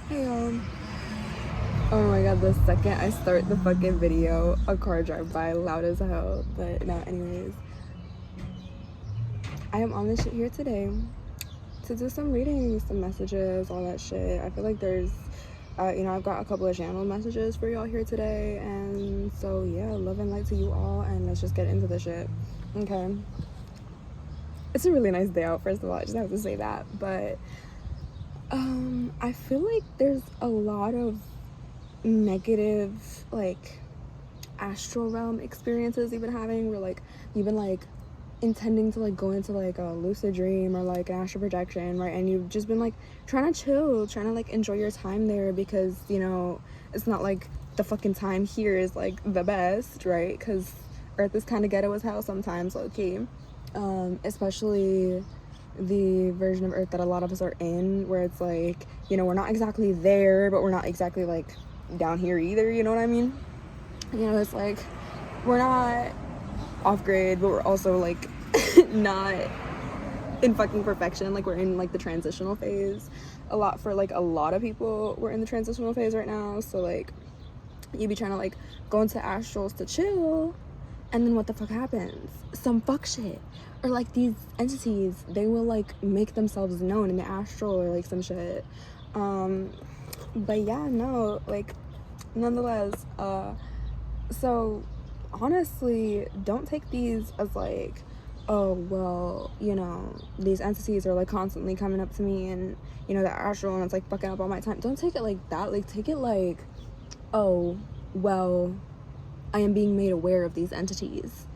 Hey, oh my god, the second I start the fucking video, a car drive by loud as hell. But no, anyways, I am on this shit here today to do some reading, some messages, all that shit. I feel like there's, I've got a couple of channel messages for y'all here today, and so yeah, love and light to you all, and let's just get into the shit. Okay. It's a really nice day out, first of all, I just have to say that, but I feel like there's a lot of negative, like, astral realm experiences you've been having, where like you've been like intending to like go into like a lucid dream or like an astral projection, right? And you've just been like trying to chill, trying to like enjoy your time there, because it's not like the fucking time here is like the best, right? Because Earth is kind of ghetto as hell sometimes, low-key. Especially the version of Earth that a lot of us are in, where it's like, we're not exactly there, but we're not exactly like down here either, you know what I mean? It's like we're not off grid, but we're also like not in fucking perfection. Like, we're in like the transitional phase a lot. For like a lot of people, we're in the transitional phase right now. So like you be trying to like go into astrals to chill, and then what the fuck happens? Some fuck shit. Or like these entities, they will like make themselves known in the astral or like some shit. But yeah, no, like nonetheless, so honestly, don't take these as like, oh well, these entities are like constantly coming up to me, and the astral, and it's like fucking up all my time. Don't take it like that. Like, take it like, oh well, I am being made aware of these entities,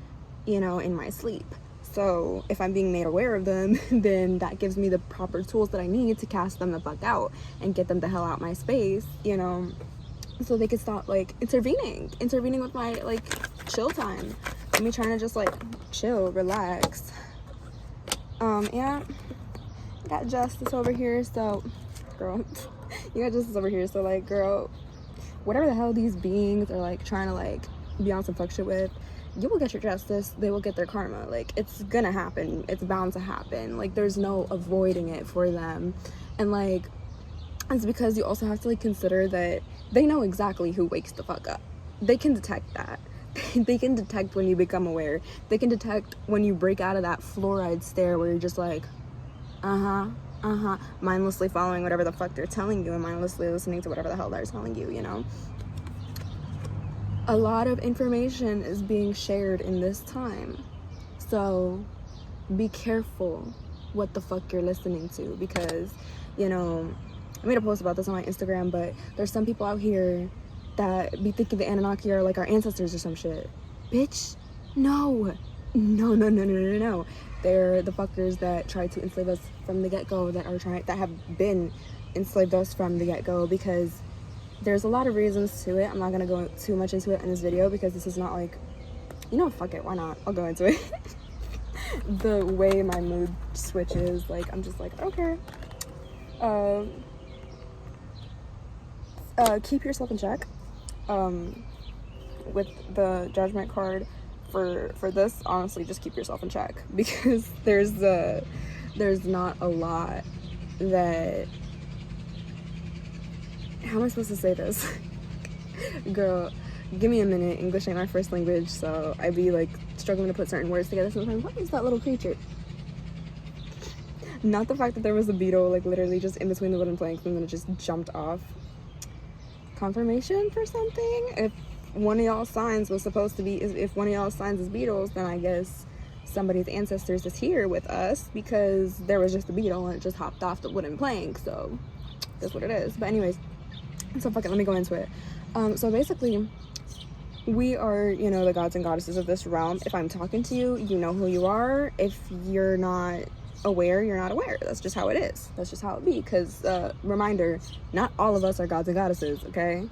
in my sleep. So if I'm being made aware of them, then that gives me the proper tools that I need to cast them the fuck out and get them the hell out my space, so they could stop like intervening with my like chill time, and me trying to just like chill, relax. Yeah, got justice over here, so girl, you got justice over here, so like, girl, whatever the hell these beings are like trying to like be on some fuck shit with, you will get your justice. They will get their karma. Like, it's gonna happen. It's bound to happen. Like, there's no avoiding it for them. And like, it's because you also have to like consider that they know exactly who wakes the fuck up. They can detect that. They can detect when you become aware. They can detect when you break out of that fluoride stare where you're just like, mindlessly following whatever the fuck they're telling you, and mindlessly listening to whatever the hell they're telling you, A lot of information is being shared in this time. So be careful what the fuck you're listening to, because, I made a post about this on my Instagram, but there's some people out here that be thinking the Anunnaki are like our ancestors or some shit. Bitch, no. No. They're the fuckers that tried to enslave us from the get-go, that have been enslaved us from the get-go, because there's a lot of reasons to it. I'm not gonna go too much into it in this video, because this is not like, fuck it, why not? I'll go into it. The way my mood switches, like, I'm just like, okay. Keep yourself in check. With the judgment card for this, honestly, just keep yourself in check, because there's not a lot that, how am I supposed to say this? Girl, give me a minute. English ain't my first language, so I be like struggling to put certain words together sometimes. What is that little creature? Not the fact that there was a beetle like literally just in between the wooden planks and then it just jumped off. Confirmation for something? If one of y'all's signs was supposed to be, if one of y'all's signs is beetles, then I guess somebody's ancestors is here with us, because there was just a beetle and it just hopped off the wooden plank. So that's what it is. But anyways, so fuck it, let me go into it. So basically, we are, the gods and goddesses of this realm. If I'm talking to you, you know who you are. If you're not aware, you're not aware. That's just how it is. That's just how it be. Because, reminder, not all of us are gods and goddesses, okay?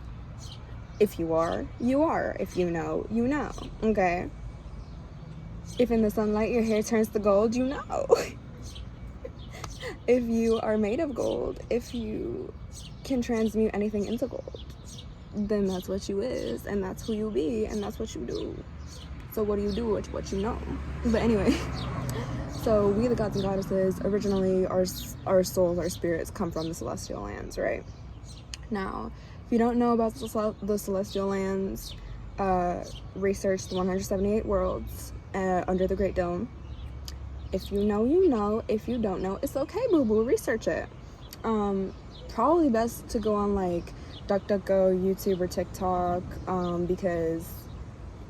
If you are, you are. If you know, you know, okay? If in the sunlight your hair turns to gold, you know. If you are made of gold, if you can transmute anything into gold, then that's what you is, and that's who you be, and that's what you do. So what do you do with what you know? But anyway, so we, the gods and goddesses, originally our souls, our spirits come from the celestial lands, right? Now, if you don't know about the celestial lands, research the 178 worlds under the Great Dome. If you know, you know. If you don't know, it's okay, boo-boo. Research it. Probably best to go on like DuckDuckGo, YouTube, or TikTok, because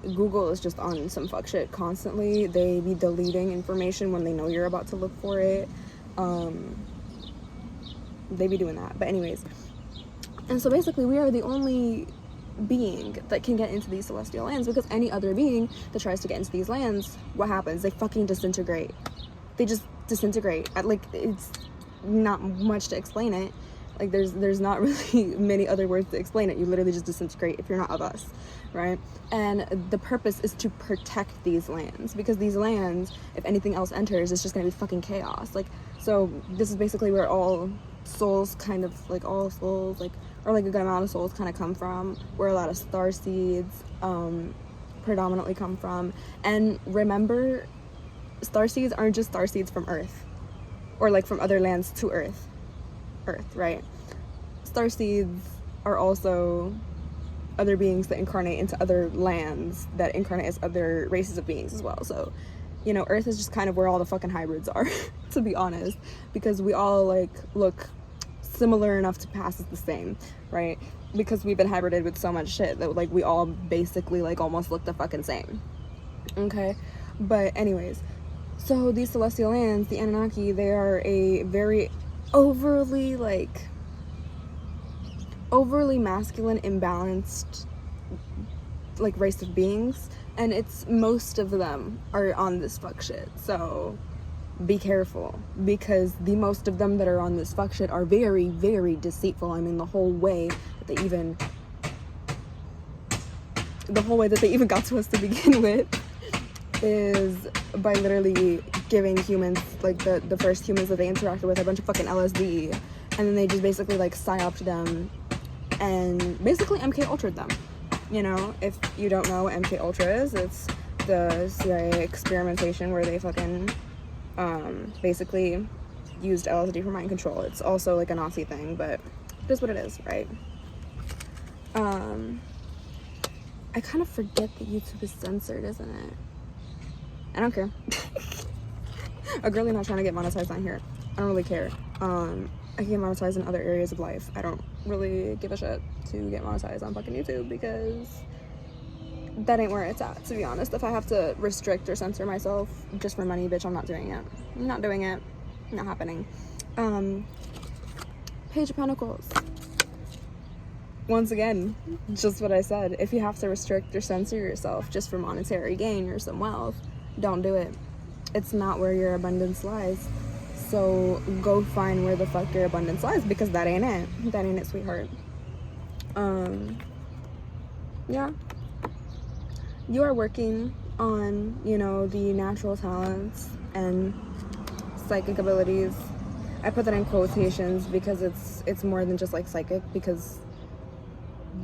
Google is just on some fuck shit constantly. They be deleting information when they know you're about to look for it. They be doing that. But anyways, and so basically we are the only being that can get into these celestial lands, because any other being that tries to get into these lands, what happens? They fucking disintegrate. They just disintegrate. Like, it's not much to explain it. Like, there's not really many other words to explain it. You literally just disintegrate if you're not of us, right? And the purpose is to protect these lands, because these lands, if anything else enters, it's just gonna be fucking chaos. Like, so this is basically where all souls kind of, like, all souls, like, or like a good amount of souls kind of come from, where a lot of star seeds predominantly come from. And remember, star seeds aren't just star seeds from Earth, or like from other lands to Earth, right? Star seeds are also other beings that incarnate into other lands, that incarnate as other races of beings as well. So, you know, Earth is just kind of where all the fucking hybrids are, to be honest, because we all like look similar enough to pass as the same, right? Because we've been hybrided with so much shit that like we all basically like almost look the fucking same. Okay, but anyways, so these celestial lands, the Anunnaki, they are a very overly masculine, imbalanced like race of beings, and it's most of them are on this fuck shit. So be careful, because the most of them that are on this fuck shit are very, very deceitful. I mean, the whole way that they even got to us to begin with is by literally giving humans, like the first humans that they interacted with, a bunch of fucking LSD, and then they just basically like psyoped them and basically MK Ultra'd them. You know, if you don't know what MK Ultra is, it's the CIA experimentation where they fucking basically used LSD for mind control. It's also like a Nazi thing, but it is what it is, right? I kind of forget that YouTube is censored, isn't it? I don't care. I'm really not trying to get monetized on here. I don't really care. I can get monetized in other areas of life. I don't really give a shit to get monetized on fucking YouTube, because that ain't where it's at, to be honest. If I have to restrict or censor myself just for money, bitch, I'm not doing it. I'm not doing it. Not happening. Page of Pentacles. Once again, just what I said. If you have to restrict or censor yourself just for monetary gain or some wealth, don't do it. It's not where your abundance lies. So go find where the fuck your abundance lies, because that ain't it. That ain't it, sweetheart. Yeah. You are working on, you know, the natural talents and psychic abilities. I put that in quotations because it's more than just like psychic, because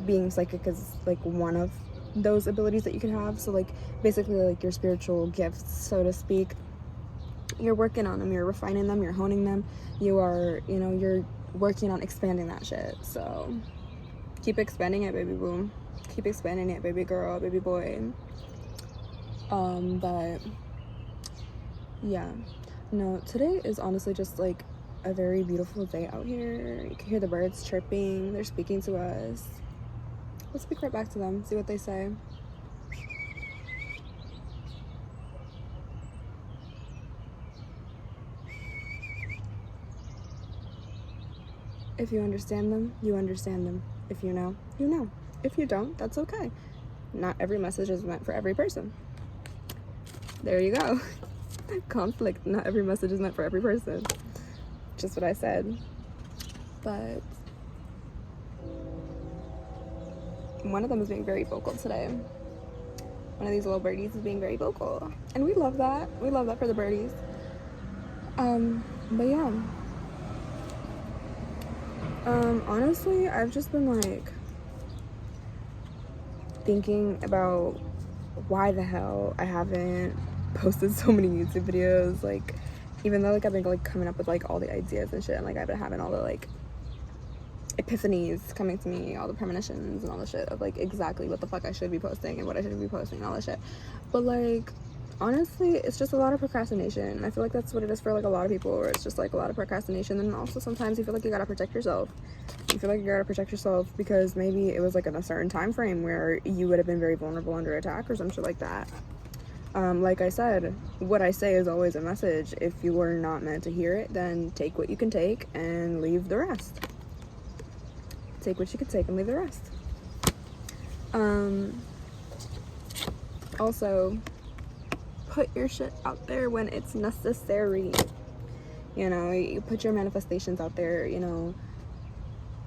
being psychic is like one of those abilities that you can have. So like basically like your spiritual gifts, so to speak, you're working on them, you're refining them, you're honing them, you are, you know, you're working on expanding that shit. So keep expanding it, baby boom. Keep expanding it, baby girl, baby boy. But yeah, no, today is honestly just like a very beautiful day out here. You can hear the birds chirping, they're speaking to us. Let's speak right back to them, see what they say. If you understand them, you understand them. If you know, you know. If you don't, that's okay. Not every message is meant for every person. There you go. Conflict. Not every message is meant for every person. Just what I said. But one of them is being very vocal today. One of these little birdies is being very vocal. And we love that. We love that for the birdies. But yeah. Honestly, I've just been like thinking about why the hell I haven't posted so many YouTube videos. Like, even though like I've been like coming up with like all the ideas and shit, and like I've been having all the like epiphanies coming to me, all the premonitions and all the shit of like exactly what the fuck I should be posting and what I shouldn't be posting and all that shit. But like honestly, it's just a lot of procrastination. I feel like that's what it is for like a lot of people, where it's just like a lot of procrastination. And also sometimes you feel like you gotta protect yourself. You feel like you gotta protect yourself because maybe it was like in a certain time frame where you would have been very vulnerable under attack or some shit like that. Like I said, what I say is always a message. If you were not meant to hear it, then take what you can take and leave the rest. Take what you can take and leave the rest. Also, put your shit out there when it's necessary. You know, you put your manifestations out there, you know.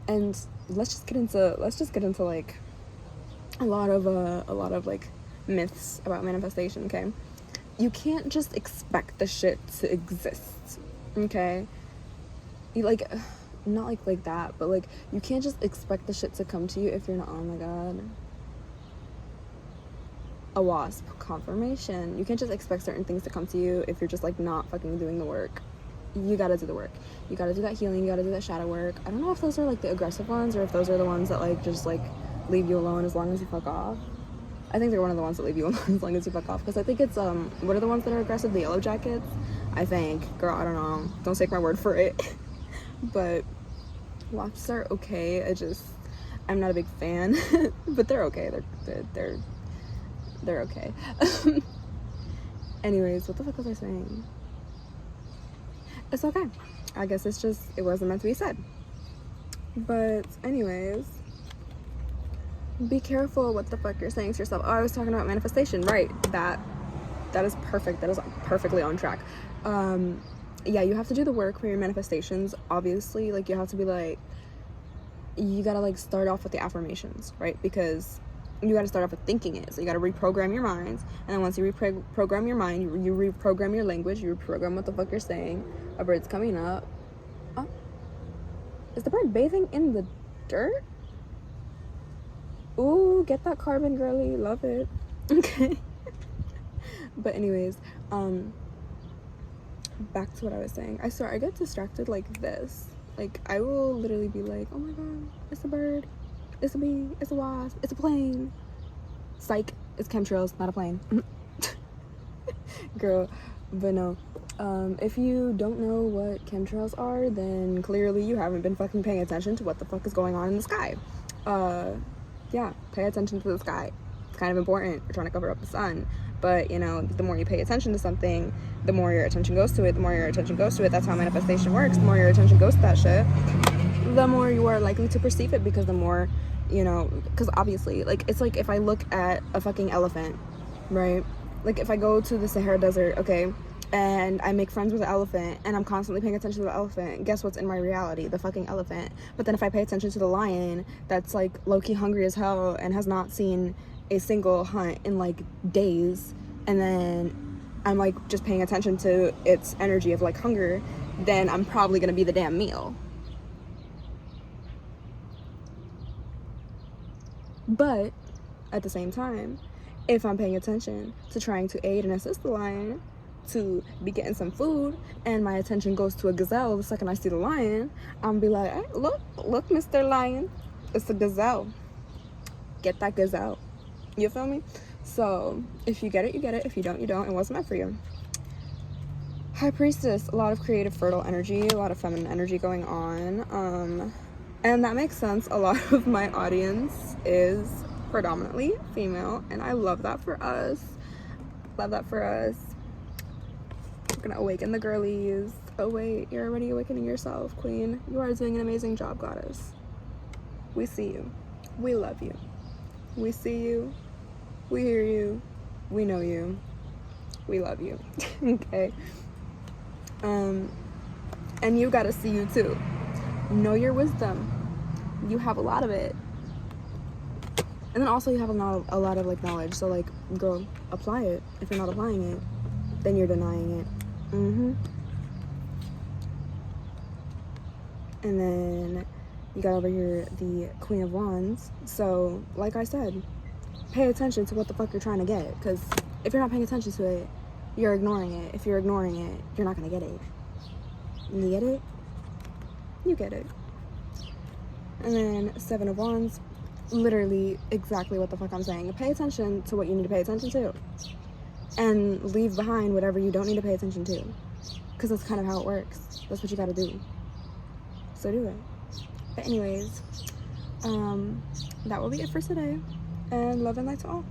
And let's just get into like a lot of like myths about manifestation, okay? You can't just expect the shit to exist, okay? You like, not like that, but like you can't just expect the shit to come to you if you're not, oh my god, a wasp, confirmation. You can't just expect certain things to come to you if you're just like not fucking doing the work. You gotta do the work. You gotta do that healing, you gotta do that shadow work. I don't know if those are like the aggressive ones or if those are the ones that like just like leave you alone as long as you fuck off. I think they're one of the ones that leave you alone as long as you fuck off, because I think it's what are the ones that are aggressive? The yellow jackets, I think. Girl, I don't know, don't take my word for it. But wasps are okay. I'm not a big fan. But they're okay. They're okay. Anyways, what the fuck was I saying? It's okay. I guess it wasn't meant to be said. But anyways, be careful what the fuck you're saying to yourself. Oh, I was talking about manifestation, right? That is perfect. That is perfectly on track. Yeah, you have to do the work for your manifestations. Obviously, like you have to be like, you gotta like start off with the affirmations, right? Because you got to start off with thinking it. So you got to reprogram your minds, and then once you reprogram your mind, you reprogram your language, you reprogram what the fuck you're saying. A bird's coming up. Oh, is the bird bathing in the dirt? Ooh, get that carbon, girly. Love it. Okay. But anyways, back to what I was saying. I swear I get distracted like this. Like I will literally be like, oh my god, it's a bird, it's a bee, it's a wasp, it's a plane. Psych, it's chemtrails, not a plane. Girl, but no. If you don't know what chemtrails are, then clearly you haven't been fucking paying attention to what the fuck is going on in the sky. Yeah, pay attention to the sky. It's kind of important. We're trying to cover up the sun. But, you know, the more you pay attention to something, the more your attention goes to it. The more your attention goes to it, that's how manifestation works. The more your attention goes to that shit, the more you are likely to perceive it, because the more, you know, because obviously, like, it's like if I look at a fucking elephant, right? Like, if I go to the Sahara Desert, okay, and I make friends with the elephant, and I'm constantly paying attention to the elephant, guess what's in my reality? The fucking elephant. But then if I pay attention to the lion that's, like, low-key hungry as hell and has not seen a single hunt in, like, days, and then I'm, like, just paying attention to its energy of, like, hunger, then I'm probably gonna be the damn meal. But at the same time, if I'm paying attention to trying to aid and assist the lion to be getting some food, and my attention goes to a gazelle the second I see the lion, I'm gonna be like, hey, look, Mr. Lion, it's a gazelle. Get that gazelle. You feel me? So if you get it, you get it. If you don't, you don't. It wasn't meant for you. High Priestess, a lot of creative, fertile energy, a lot of feminine energy going on. And that makes sense. A lot of my audience is predominantly female, and I love that for us. Love that for us. We're gonna awaken the girlies. Oh wait, you're already awakening yourself, queen. You are doing an amazing job, goddess. We see you. We love you. We see you. We hear you. We know you. We love you. Okay. And you gotta see you too. Know your wisdom. You have a lot of it. And then also you have a lot of like knowledge. So like, girl, apply it. If you're not applying it, then you're denying it. And then you got over here the Queen of Wands. So like I said, pay attention to what the fuck you're trying to get, because if you're not paying attention to it, you're ignoring it. If you're ignoring it, you're not gonna get it. You get it? You get it. And then Seven of Wands, literally exactly what the fuck I'm saying. Pay attention to what you need to pay attention to, and leave behind whatever you don't need to pay attention to, because that's kind of how it works. That's what you gotta do. So do it. But anyways, that will be it for today, and love and light to all.